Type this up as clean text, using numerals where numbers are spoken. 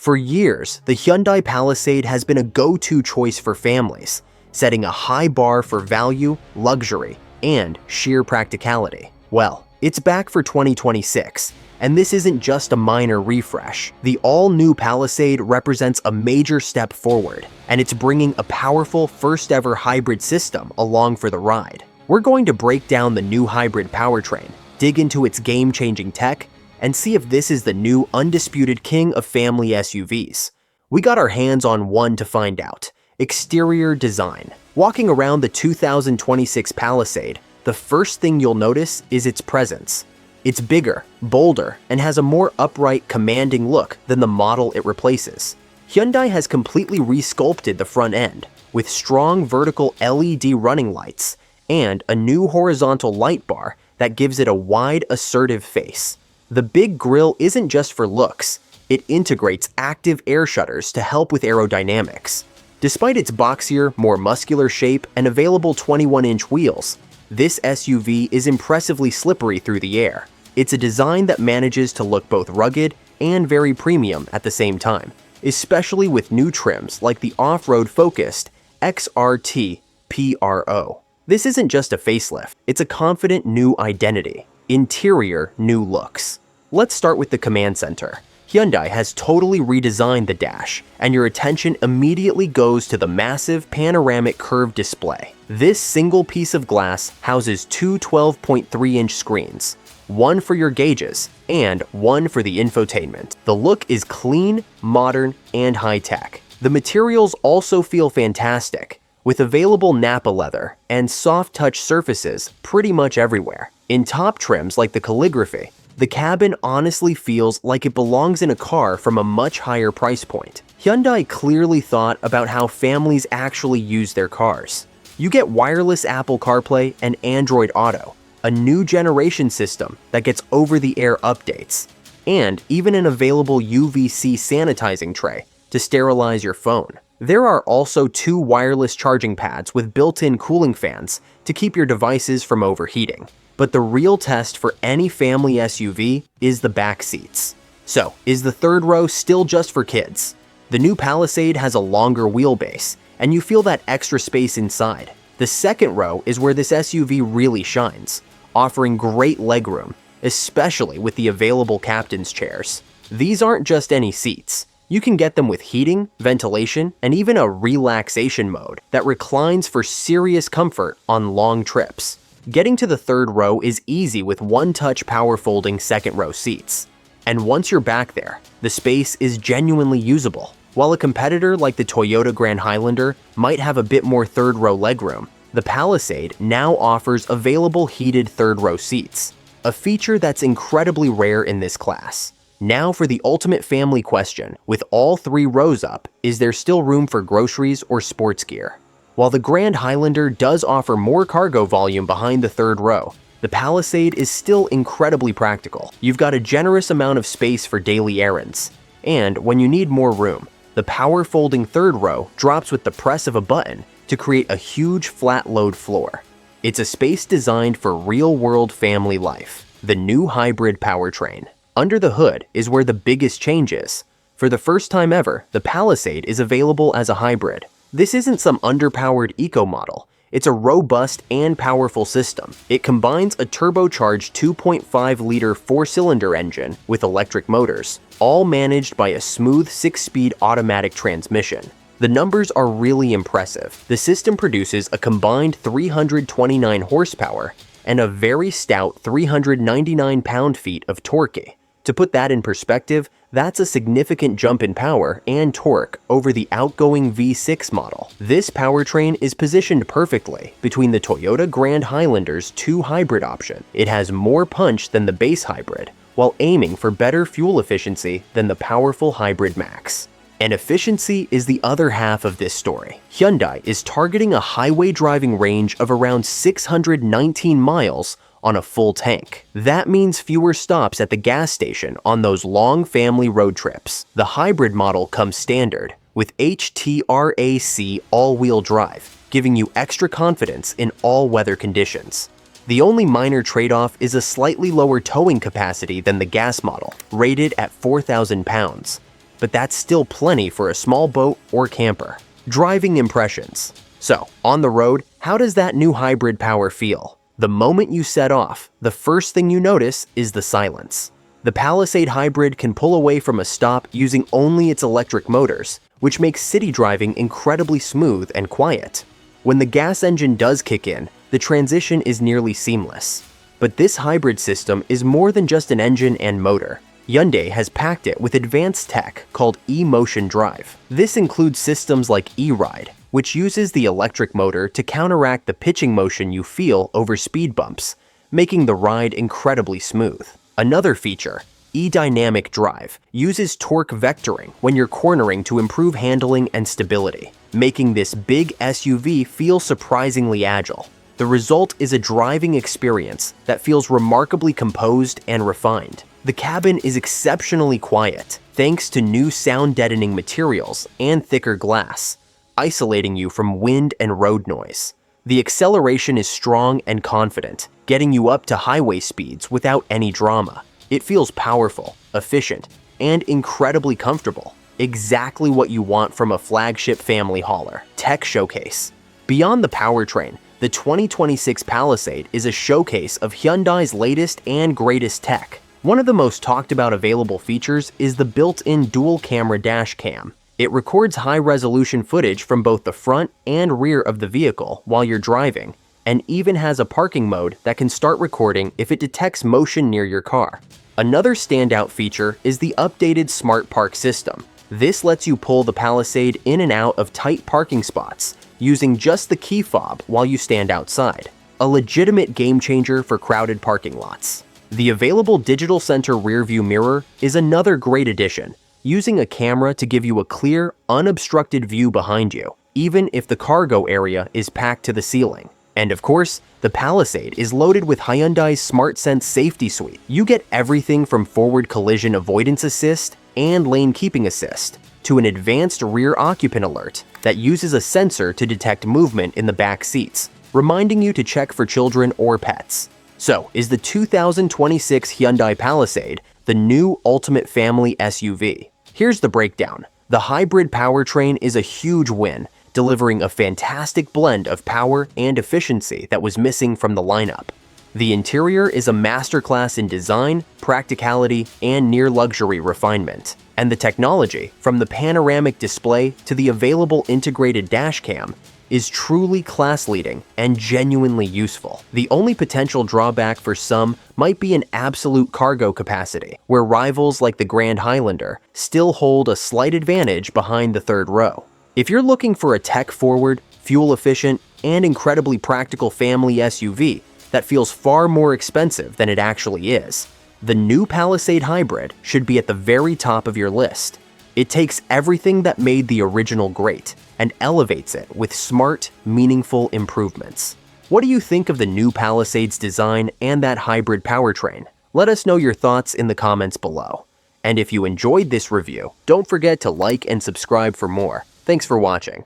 For years, the Hyundai Palisade has been a go-to choice for families, setting a high bar for value, luxury, and sheer practicality. Well, it's back for 2026, and this isn't just a minor refresh. The all-new Palisade represents a major step forward, and it's bringing a powerful first-ever hybrid system along for the ride. We're going to break down the new hybrid powertrain, dig into its game-changing tech, and see if this is the new undisputed king of family SUVs. We got our hands on one to find out. Exterior design. Walking around the 2026 Palisade, the first thing you'll notice is its presence. It's bigger, bolder, and has a more upright, commanding look than the model it replaces. Hyundai has completely resculpted the front end, with strong vertical LED running lights and a new horizontal light bar that gives it a wide, assertive face. The big grille isn't just for looks, it integrates active air shutters to help with aerodynamics. Despite its boxier, more muscular shape and available 21-inch wheels, this SUV is impressively slippery through the air. It's a design that manages to look both rugged and very premium at the same time, especially with new trims like the off-road focused XRT Pro. This isn't just a facelift, it's a confident new identity. Interior new looks. Let's start with the command center. Hyundai has totally redesigned the dash, and your attention immediately goes to the massive panoramic curved display. This single piece of glass houses two 12.3-inch screens, one for your gauges and one for the infotainment. The look is clean, modern, and high-tech. The materials also feel fantastic, with available Nappa leather and soft-touch surfaces pretty much everywhere. In top trims like the calligraphy, the cabin honestly feels like it belongs in a car from a much higher price point. Hyundai clearly thought about how families actually use their cars. You get wireless Apple CarPlay and Android Auto, a new generation system that gets over-the-air updates, and even an available UVC sanitizing tray to sterilize your phone. There are also two wireless charging pads with built-in cooling fans to keep your devices from overheating. But the real test for any family SUV is the back seats. So, is the third row still just for kids? The new Palisade has a longer wheelbase, and you feel that extra space inside. The second row is where this SUV really shines, offering great legroom, especially with the available captain's chairs. These aren't just any seats. You can get them with heating, ventilation, and even a relaxation mode that reclines for serious comfort on long trips. Getting to the third row is easy with one-touch power folding second row seats. And once you're back there, the space is genuinely usable. While a competitor like the Toyota Grand Highlander might have a bit more third row legroom, the Palisade now offers available heated third row seats, a feature that's incredibly rare in this class. Now for the ultimate family question, with all three rows up, is there still room for groceries or sports gear? While the Grand Highlander does offer more cargo volume behind the third row, the Palisade is still incredibly practical. You've got a generous amount of space for daily errands. And when you need more room, the power-folding third row drops with the press of a button to create a huge flat-load floor. It's a space designed for real-world family life. The new hybrid powertrain. Under the hood is where the biggest change is. For the first time ever, the Palisade is available as a hybrid. This isn't some underpowered eco model. It's a robust and powerful system. It combines a turbocharged 2.5-liter four-cylinder engine with electric motors, all managed by a smooth 6-speed automatic transmission. The numbers are really impressive. The system produces a combined 329 horsepower and a very stout 399 pound-feet of torque. To put that in perspective, that's a significant jump in power and torque over the outgoing V6 model. This powertrain is positioned perfectly between the Toyota Grand Highlander's 2 hybrid option. It has more punch than the base hybrid, while aiming for better fuel efficiency than the powerful Hybrid Max. And efficiency is the other half of this story. Hyundai is targeting a highway driving range of around 619 miles on a full tank. That means fewer stops at the gas station on those long family road trips. The hybrid model comes standard with HTRAC all-wheel drive, giving you extra confidence in all weather conditions. The only minor trade-off is a slightly lower towing capacity than the gas model, rated at 4,000 pounds. but that's still plenty for a small boat or camper. Driving impressions. So, on the road, how does that new hybrid power feel? The moment you set off, the first thing you notice is the silence. The Palisade Hybrid can pull away from a stop using only its electric motors, which makes city driving incredibly smooth and quiet. When the gas engine does kick in, the transition is nearly seamless. But this hybrid system is more than just an engine and motor. Hyundai has packed it with advanced tech called e-motion drive. This includes systems like e-ride, which uses the electric motor to counteract the pitching motion you feel over speed bumps, making the ride incredibly smooth. Another feature, e-dynamic drive, uses torque vectoring when you're cornering to improve handling and stability, making this big SUV feel surprisingly agile. The result is a driving experience that feels remarkably composed and refined. The cabin is exceptionally quiet, thanks to new sound-deadening materials and thicker glass, isolating you from wind and road noise. The acceleration is strong and confident, getting you up to highway speeds without any drama. It feels powerful, efficient, and incredibly comfortable. Exactly what you want from a flagship family hauler. Tech showcase. Beyond the powertrain, the 2026 Palisade is a showcase of Hyundai's latest and greatest tech. One of the most talked about available features is the built-in dual-camera dash cam. It records high-resolution footage from both the front and rear of the vehicle while you're driving, and even has a parking mode that can start recording if it detects motion near your car. Another standout feature is the updated Smart Park system. This lets you pull the Palisade in and out of tight parking spots using just the key fob while you stand outside. A legitimate game-changer for crowded parking lots. The available digital center rearview mirror is another great addition, using a camera to give you a clear, unobstructed view behind you, even if the cargo area is packed to the ceiling. And of course, the Palisade is loaded with Hyundai's SmartSense safety suite. You get everything from forward collision avoidance assist and lane keeping assist to an advanced rear occupant alert that uses a sensor to detect movement in the back seats, reminding you to check for children or pets. So, is the 2026 Hyundai Palisade the new ultimate family SUV? Here's the breakdown. The hybrid powertrain is a huge win, delivering a fantastic blend of power and efficiency that was missing from the lineup. The interior is a masterclass in design, practicality, and near-luxury refinement. And the technology, from the panoramic display to the available integrated dashcam, is truly class-leading and genuinely useful. The only potential drawback for some might be an absolute cargo capacity, where rivals like the Grand Highlander still hold a slight advantage behind the third row. If you're looking for a tech-forward, fuel-efficient, and incredibly practical family SUV that feels far more expensive than it actually is, the new Palisade Hybrid should be at the very top of your list. It takes everything that made the original great and elevates it with smart, meaningful improvements. What do you think of the new Palisade's design and that hybrid powertrain? Let us know your thoughts in the comments below. And if you enjoyed this review, don't forget to like and subscribe for more. Thanks for watching.